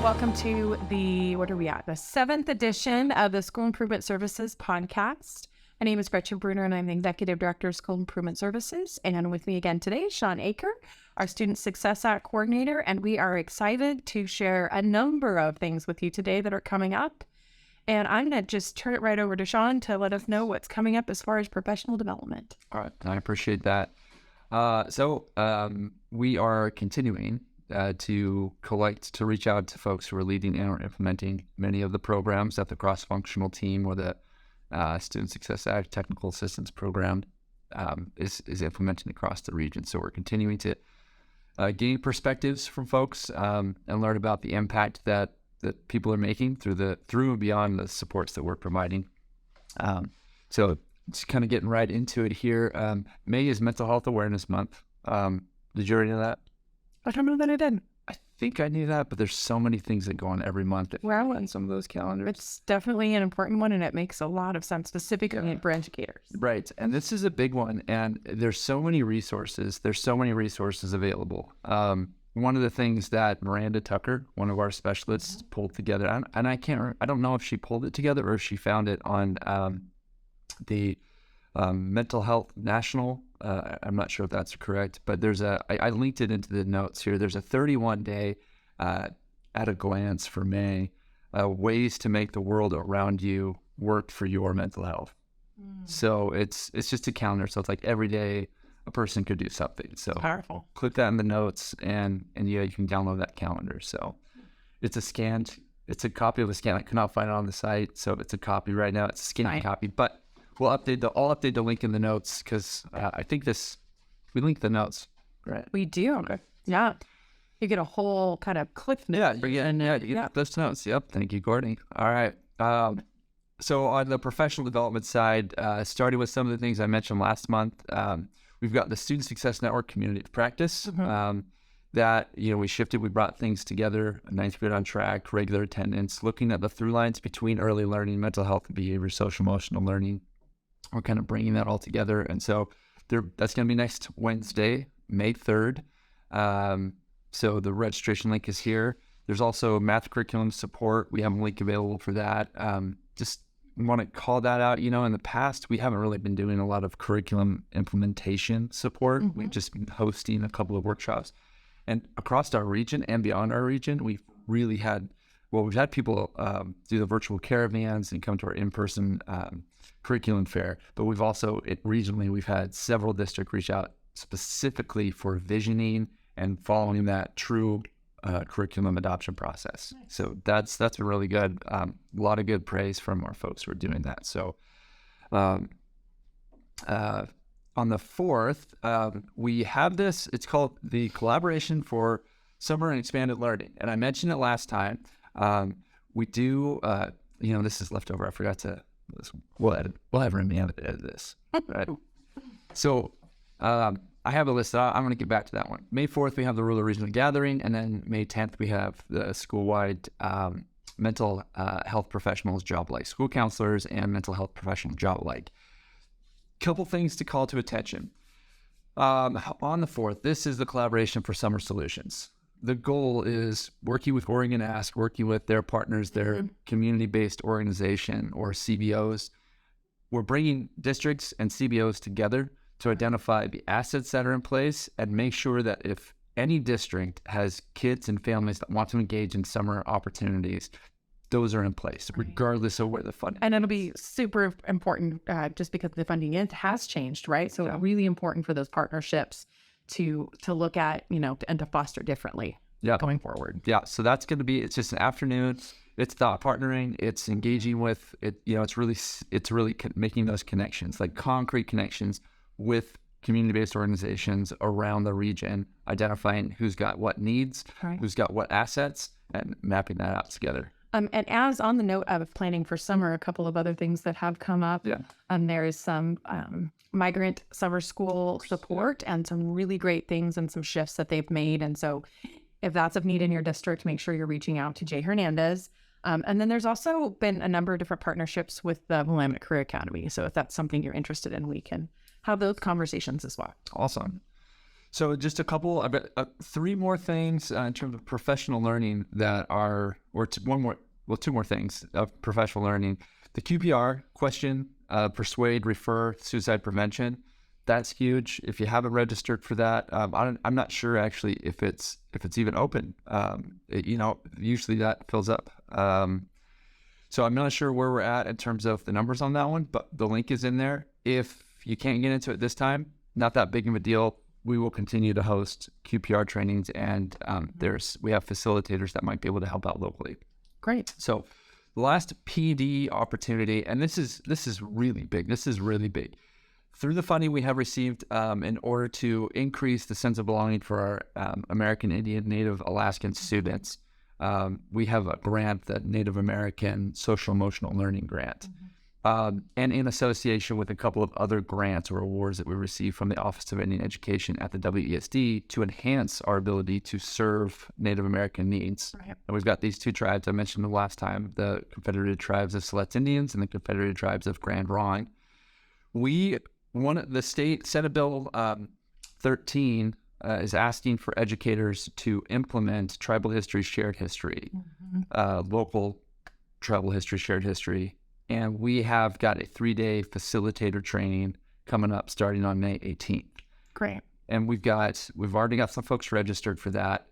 welcome to the seventh edition of the School Improvement Services Podcast. My name is Gretchen Bruner, and I'm the Executive Director of School Improvement Services. And with me again today, Sean Aker, our Student Success Act Coordinator, and we are excited to share a number of things with you today that are coming up. And I'm going to just turn it right over to Sean to let us know what's coming up as far as professional development. All right, I appreciate that. We are continuing to reach out to folks who are leading and or implementing many of the programs that the cross-functional team or the Student Success Act Technical Assistance Program is implementing across the region. So we're continuing to gain perspectives from folks and learn about the impact that people are making through and beyond the supports that we're providing. So just kind of getting right into it here. May is Mental Health Awareness Month. Did you already know that? I don't know that I did. I think I knew that, but there's so many things that go on every month on some of those calendars. It's definitely an important one, and it makes a lot of sense, specifically for educators. Right, and this is a big one, and there's so many resources. There's so many resources available. One of the things that Miranda Tucker, one of our specialists, pulled together, and I don't know if she pulled it together or if she found it on the Mental Health National. I'm not sure if that's correct, but I linked it into the notes here. There's a 31-day at a glance for May, ways to make the world around you work for your mental health. So it's just a calendar. So it's like every day a person could do something. So powerful. Click that in the notes and yeah, you can download that calendar. So it's a copy of a scan. I could not find it on the site. So it's a copy right now. It's a scanned copy, but I'll update the link in the notes because I think we link the notes, right? We do. Okay. Yeah. You get a whole kind of cliff note. You get those notes. Yep. Thank you, Courtney. All right. So on the professional development side, starting with some of the things I mentioned last month, we've got the Student Success Network Community of Practice that, we shifted. We brought things together, ninth grade on track, regular attendance, looking at the through lines between early learning, mental health and behavior, social emotional learning. We're kind of bringing that all together. And so that's going to be next Wednesday, May 3rd. So the registration link is here. There's also math curriculum support. We have a link available for that. Just want to call that out. In the past, we haven't really been doing a lot of curriculum implementation support. We've just been hosting a couple of workshops. And across our region and beyond our region, we've really had people do the virtual caravans and come to our in-person curriculum fair, but we've also regionally we've had several districts reach out specifically for visioning and following that true curriculum adoption process. Nice. So that's been really good. A lot of good praise from our folks who are doing that. So on the 4th, we have this. It's called the Collaboration for Summer and Expanded Learning, and I mentioned it last time. We do. This is leftover. I forgot to. We'll have Remy edit this. Right. So I have a list. I'm going to get back to that one. May 4th, we have the Rural Regional Gathering, and then May 10th, we have the school-wide mental health professionals job like school counselors and mental health professional job like. Couple things to call to attention. On the 4th, this is the Collaboration for Summer Solutions. The goal is working with Oregon Ask, working with their partners, their community-based organization or CBOs. We're bringing districts and CBOs together to identify the assets that are in place and make sure that if any district has kids and families that want to engage in summer opportunities, those are in place, regardless of where the funding. And it'll be super important just because the funding has changed, right? So it's really important for those partnerships to look at, and to foster differently going forward. Yeah. So that's going to be, it's just an afternoon. It's thought partnering. It's engaging with it. It's really making those connections, like concrete connections with community-based organizations around the region, identifying who's got what needs, who's got what assets, and mapping that out together. And as on the note of planning for summer, a couple of other things that have come up. There is some migrant summer school support and some really great things and some shifts that they've made. And so if that's of need in your district, make sure you're reaching out to Jay Hernandez. And then there's also been a number of different partnerships with the Willamette Career Academy. So if that's something you're interested in, we can have those conversations as well. Awesome. So just a couple, I've got three more things in terms of professional learning two more things of professional learning. The QPR, question, persuade, refer, suicide prevention. That's huge. If you haven't registered for that, I'm not sure actually if it's even open. Usually that fills up. So I'm not sure where we're at in terms of the numbers on that one, but the link is in there. If you can't get into it this time, not that big of a deal. We will continue to host QPR trainings, and we have facilitators that might be able to help out locally. Great. So the last PD opportunity, and this is really big. This is really big. Through the funding we have received in order to increase the sense of belonging for our American Indian, Native Alaskan students, we have a grant, the Native American Social Emotional Learning Grant. And in association with a couple of other grants or awards that we received from the Office of Indian Education at the WESD to enhance our ability to serve Native American needs. Right. And we've got these two tribes I mentioned the last time, the Confederated Tribes of Siletz Indians and the Confederated Tribes of Grand Ronde. The state Senate Bill 13 is asking for educators to implement tribal history, shared history, local tribal history, shared history. And we have got a 3-day facilitator training coming up starting on May 18th. Great. And we've already got some folks registered for that.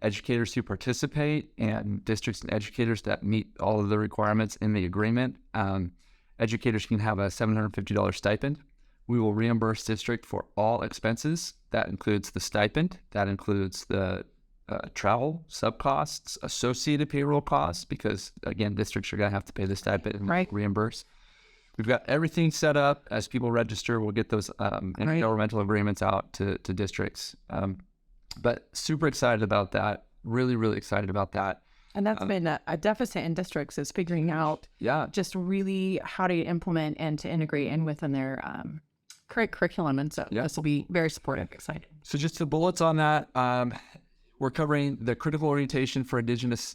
Educators who participate and districts and educators that meet all of the requirements in the agreement. Educators can have a $750 stipend. We will reimburse district for all expenses. That includes the stipend. That includes the travel, sub-costs, associated payroll costs, because, again, districts are going to have to pay the stipend and reimburse. We've got everything set up. As people register, we'll get those intergovernmental agreements out to districts. But super excited about that. Really, really excited about that. And that's been a deficit in districts, is figuring out just really how to implement and to integrate in within their curriculum. And so this will be very supportive, exciting. So just the bullets on that. We're covering the critical orientation for Indigenous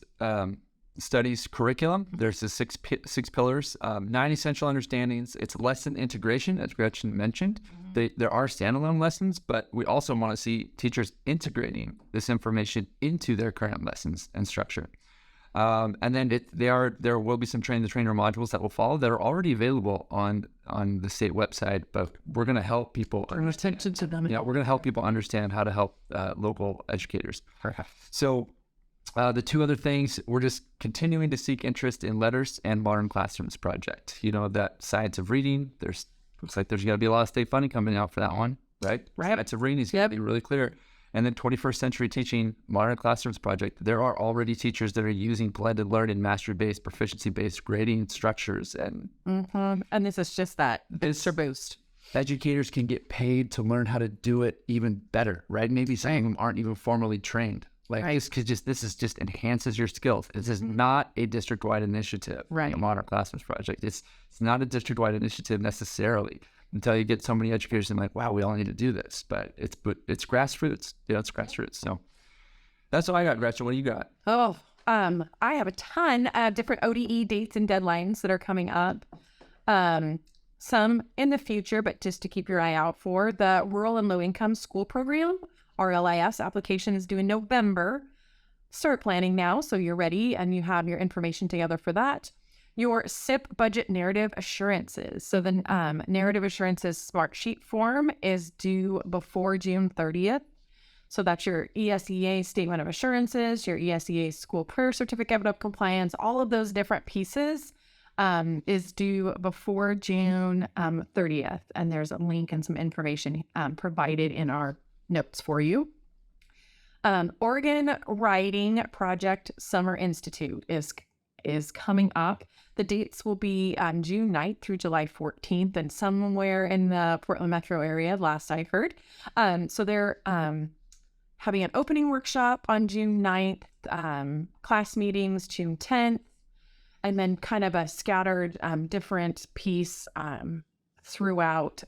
studies curriculum. There's the six pillars, 9 essential understandings. It's lesson integration, as Gretchen mentioned. There are standalone lessons, but we also want to see teachers integrating this information into their current lessons and structure. And then there will be some train-the-trainer modules that will follow that are already available on the state website, but we're going to help people. We're going to help people understand how to help local educators. So the two other things, we're just continuing to seek interest in Letters and Modern Classrooms project. That Science of Reading, looks like there's going to be a lot of state funding coming out for that one, right? Science of Reading is going to be really clear. And then 21st Century Teaching, Modern Classrooms project, there are already teachers that are using blended learning, mastery-based, proficiency-based grading structures. And this is just that extra boost. Educators can get paid to learn how to do it even better, right? Maybe some of them aren't even formally trained. This just enhances your skills. This is not a district-wide initiative. Right. A Modern Classrooms project. It's not a district-wide initiative necessarily, until you get so many educators and wow, we all need to do this. But it's grassroots. It's grassroots. So that's what I got, Gretchen. What do you got? I have a ton of different ODE dates and deadlines that are coming up. Some in the future, but just to keep your eye out for. The Rural and Low Income School Program, RLIS application is due in November. Start planning now so you're ready and you have your information together for that. Your SIP budget narrative assurances. So the narrative assurances smart sheet form is due before June 30th. So that's your ESEA statement of assurances, your ESEA school prayer certificate of compliance, all of those different pieces is due before June 30th. And there's a link and some information provided in our notes for you. Oregon Writing Project Summer Institute is coming up. The dates will be on June 9th through July 14th and somewhere in the Portland metro area, last I heard. So they're having an opening workshop on June 9th, class meetings June 10th, and then kind of a scattered different piece throughout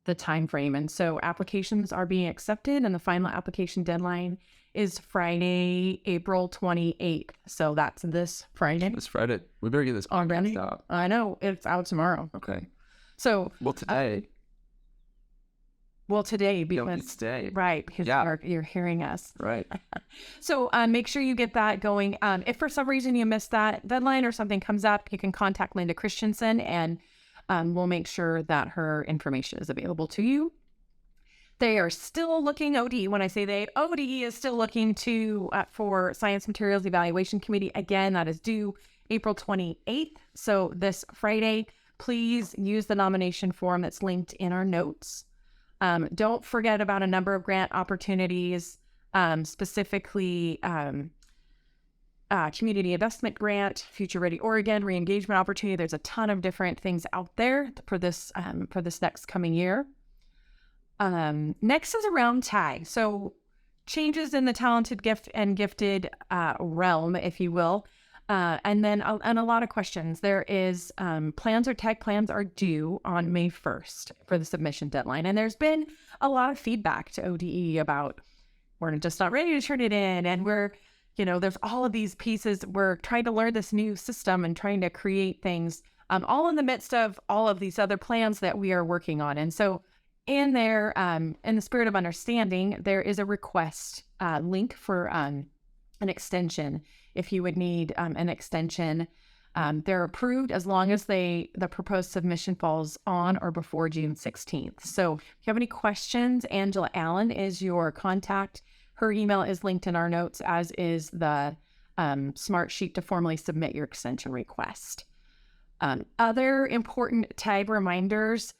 the time frame. And so applications are being accepted, and the final application deadline is Friday, April 28th. So that's this Friday. This Friday. We better get this already. Out. I know, it's out tomorrow. Okay. So today. Well, today, No, because it's today. right, because you're hearing us. Right. So make sure you get that going. If for some reason you missed that deadline or something comes up, you can contact Linda Christensen, and we'll make sure that her information is available to you. They are still looking, ODE, when I say they, ODE is still looking for Science Materials Evaluation Committee. Again, that is due April 28th. So this Friday, please use the nomination form that's linked in our notes. Don't forget about a number of grant opportunities, specifically Community Investment Grant, Future Ready Oregon, Re-engagement Opportunity. There's a ton of different things out there for this next coming year. Next is around TAG. So changes in the talented gifted realm, if you will. And a lot of questions. There is TAG plans are due on May 1st for the submission deadline. And there's been a lot of feedback to ODE about we're just not ready to turn it in. And there's all of these pieces. We're trying to learn this new system and trying to create things all in the midst of all of these other plans that we are working on. And so in there, in the spirit of understanding, there is a request link for an extension. If you would need an extension, they're approved as long as the proposed submission falls on or before June 16th. So if you have any questions, Angela Allen is your contact. Her email is linked in our notes, as is the smart sheet to formally submit your extension request. Other important TAG reminders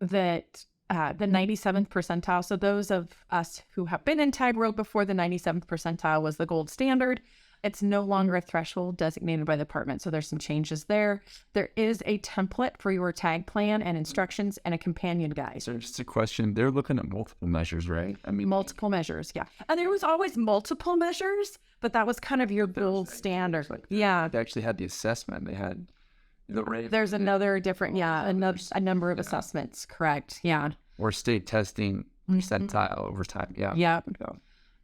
that the 97th percentile, so those of us who have been in TAG world before, the 97th percentile was the gold standard. It's no longer a threshold designated by the department, so there's some changes there. There is a template for your TAG plan and instructions and a companion guide. So just a question, they're looking at multiple measures, right? I mean, multiple measures, yeah. And there was always multiple measures, but that was kind of your gold standard. Yeah. They actually had the assessment. They had the rate. There's another different, a number of assessments, correct, yeah. Or state testing percentile over time, yeah. Yeah.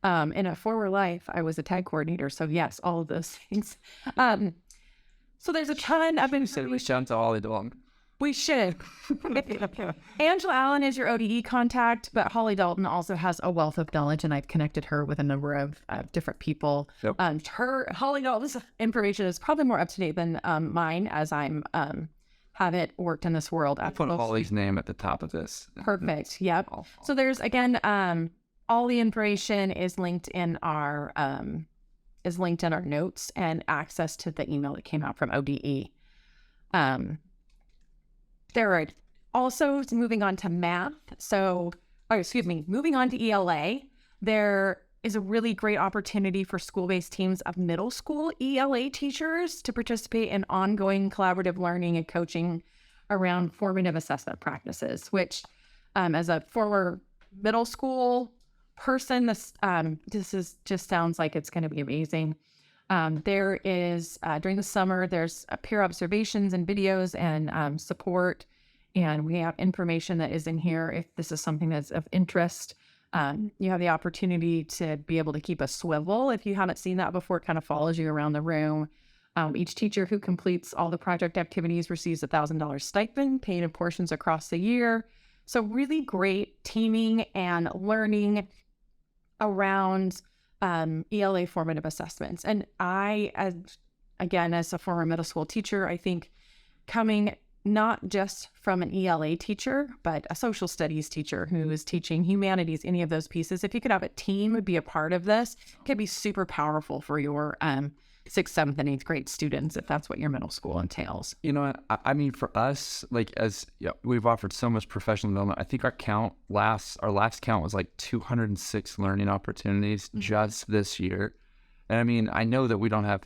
In a former life, I was a TAG coordinator, so yes, all of those things. So there's a ton of information. We shout to Holly Dalton. We should. Angela Allen is your ODE contact, but Holly Dalton also has a wealth of knowledge, and I've connected her with a number of different people. Yep. Holly Dalton's information is probably more up to date than mine, as I'm haven't worked in this world. I'll put Holly's name at the top of this. Perfect. Yep. So there's again. All the information is linked in our notes, and access to the email that came out from ODE. There are also, moving on to math. Moving on to ELA. There is a really great opportunity for school-based teams of middle school ELA teachers to participate in ongoing collaborative learning and coaching around formative assessment practices, which, as a former middle school person, this just sounds like it's going to be amazing. There is during the summer, there's peer observations and videos and support, and we have information that is in here if this is something that's of interest. You have the opportunity to be able to keep a swivel if you haven't seen that before. It kind of follows you around the room. Each teacher who completes all the project activities receives $1,000 stipend, paid in portions across the year. So really great teaming and learning around ELA formative assessments. And I, as a former middle school teacher, I think coming not just from an ELA teacher, but a social studies teacher who is teaching humanities, any of those pieces, if you could have a team be a part of this, it could be super powerful for your 6th, 7th, and 8th grade students, if that's what your middle school entails. You know, I mean, for us, we've offered so much professional development. I think our last count was like 206 learning opportunities just this year. And I mean, I know that we don't have,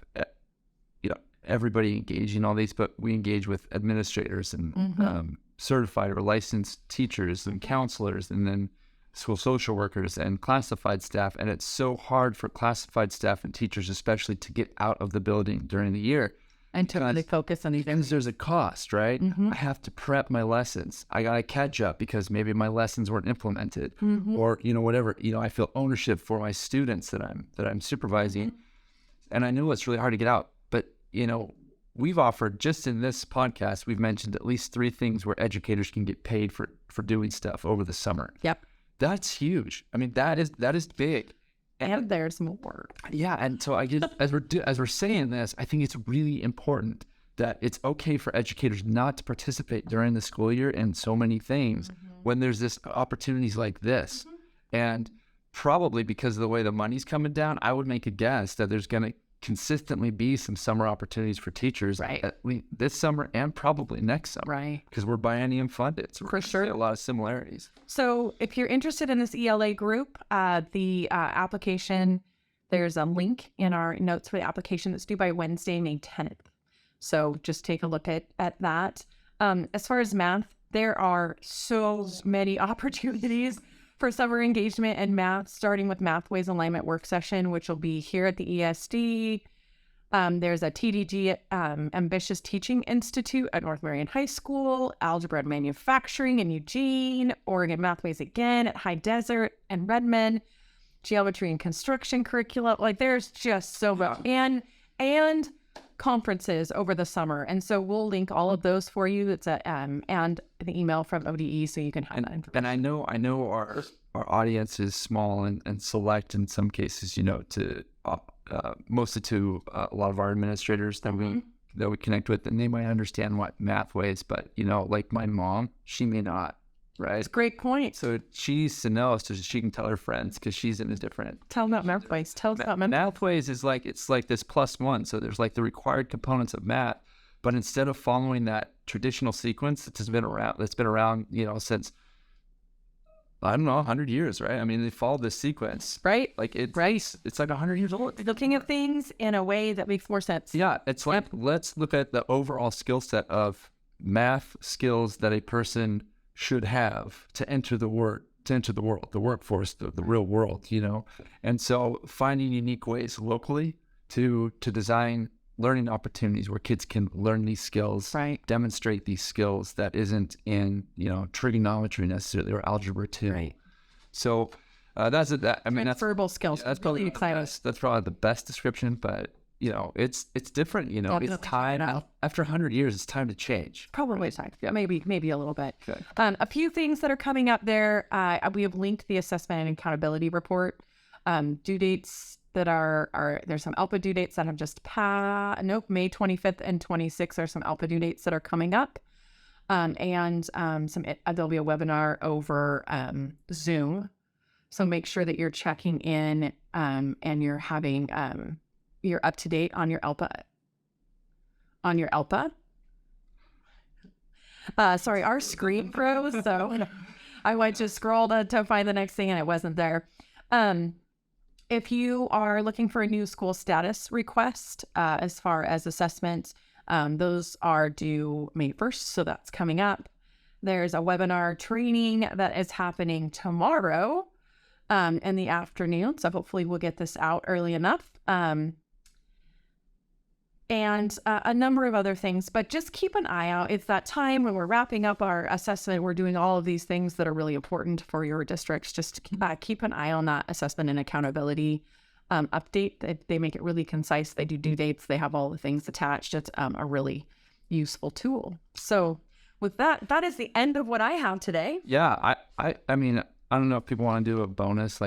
everybody engaging all these, but we engage with administrators and certified or licensed teachers and counselors, and then school social workers and classified staff. And it's so hard for classified staff and teachers, especially, to get out of the building during the year. And to really focus on these. Because there's a cost, right? I have to prep my lessons. I got to catch up because maybe my lessons weren't implemented, or, whatever. I feel ownership for my students that I'm supervising. And I know it's really hard to get out, but, we've offered, just in this podcast, we've mentioned at least 3 things where educators can get paid for doing stuff over the summer. Yep. That's huge. I mean, that is big. And there's more. Yeah, and so I get as we're saying this, I think it's really important that it's okay for educators not to participate during the school year in so many things when there's this opportunities like this. And probably because of the way the money's coming down, I would make a guess that there's going to consistently be some summer opportunities for teachers this summer and probably next summer. Right. Because we're biennium funded. So For sure. a lot of similarities. So if you're interested in this ELA group, the application, there's a link in our notes for the application that's due by Wednesday, May 10th. So just take a look at that. As far as math, there are so many opportunities for summer engagement and math, starting with Mathways Alignment Work Session, which will be here at the ESD. There's a TDG Ambitious Teaching Institute at North Marion High School, Algebra and Manufacturing in Eugene, Oregon Mathways again at High Desert and Redmond, Geometry and Construction Curricula. Like there's just so much. And conferences over the summer. And so we'll link all of those for you. It's and the email from ODE so you can have that information. And I know our audience is small and select in some cases, to mostly to a lot of our administrators that we connect with, and they might understand what Mathways, but like my mom, she may not. Right. It's a great point. So she needs to know so she can tell her friends because she's in a different. Tell them about Mathways. Tell us about Mathways. Mathways is it's like this +1. So there's like the required components of math, but instead of following that traditional sequence that's been around, since, I don't know, 100 years, right? I mean, they followed this sequence. Right. Like it's like 100 years old. Looking at things in a way that makes more sense. Yeah. It's like, let's look at the overall skill set of math skills that a person should have to enter the world, the workforce, the real world, and so finding unique ways locally to design learning opportunities where kids can learn these skills, demonstrate these skills that isn't in trigonometry necessarily or algebra too. Right. So that's it. I mean, that's verbal skills. That's probably the best description, but. It's different, it's time after 100 years, it's time to change. Probably time. Yeah. Maybe a little bit. Okay. A few things that are coming up there. We have linked the assessment and accountability report. Due dates that are there's some ALPA due dates that have just passed. May 25th and 26th are some ALPA due dates that are coming up. And there'll be a webinar over Zoom. So make sure that you're checking in and you're having you're up to date on your ALPA. Sorry, our screen froze, so I went to scroll to find the next thing and it wasn't there. If you are looking for a new school status request, as far as assessments, those are due May 1st, so that's coming up. There's a webinar training that is happening tomorrow in the afternoon, so hopefully we'll get this out early enough. And a number of other things, but just keep an eye out. It's that time when we're wrapping up our assessment. We're doing all of these things that are really important for your districts. Just keep an eye on that assessment and accountability update. They make it really concise. They do due dates. They have all the things attached. It's a really useful tool. So with that is the end of what I have today. Yeah, I mean, I don't know if people want to do a bonus,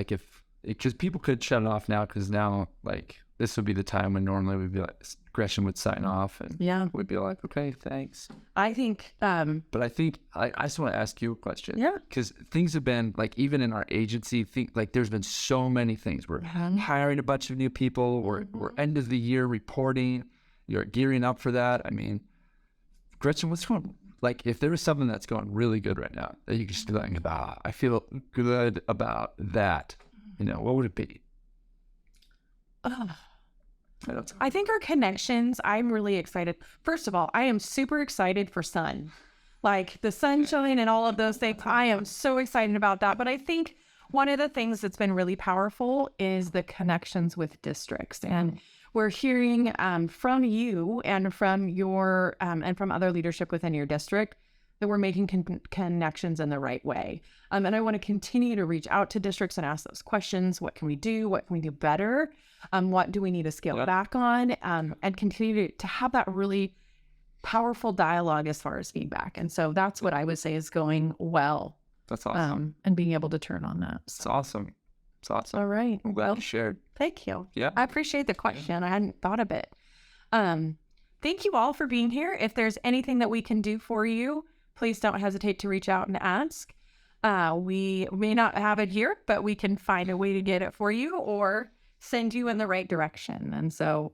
because people could shut it off now, because now, this would be the time when normally we'd be like, Gretchen would sign off and we'd be like, okay, thanks. I think, but I think I just want to ask you a question. Yeah. Because things have been even in our agency, there's been so many things. We're hiring a bunch of new people. We're end of the year reporting. You're gearing up for that. I mean, Gretchen, what's going? If there was something that's going really good right now that you could just be like, I feel good about that. What would it be? I think our connections, I'm really excited. First of all, I am super excited for sun. The sunshine and all of those things. I am so excited about that. But I think one of the things that's been really powerful is the connections with districts. And we're hearing from you and from your and from other leadership within your district that we're making connections in the right way. And I want to continue to reach out to districts and ask those questions. What can we do? What can we do better? What do we need to scale back on? And continue to have that really powerful dialogue as far as feedback. And so that's what I would say is going well. That's awesome. And being able to turn on that. It's awesome. It's awesome. All right. I'm glad you shared. Thank you. Yeah. I appreciate the question. I hadn't thought of it. Thank you all for being here. If there's anything that we can do for you, please don't hesitate to reach out and ask. We may not have it here, but we can find a way to get it for you or send you in the right direction. And so,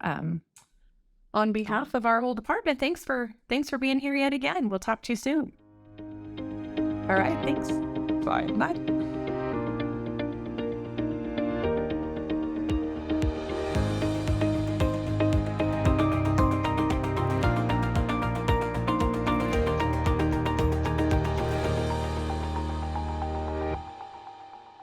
on behalf of our whole department, thanks for being here yet again. We'll talk to you soon. All right. Thanks. Bye. Bye.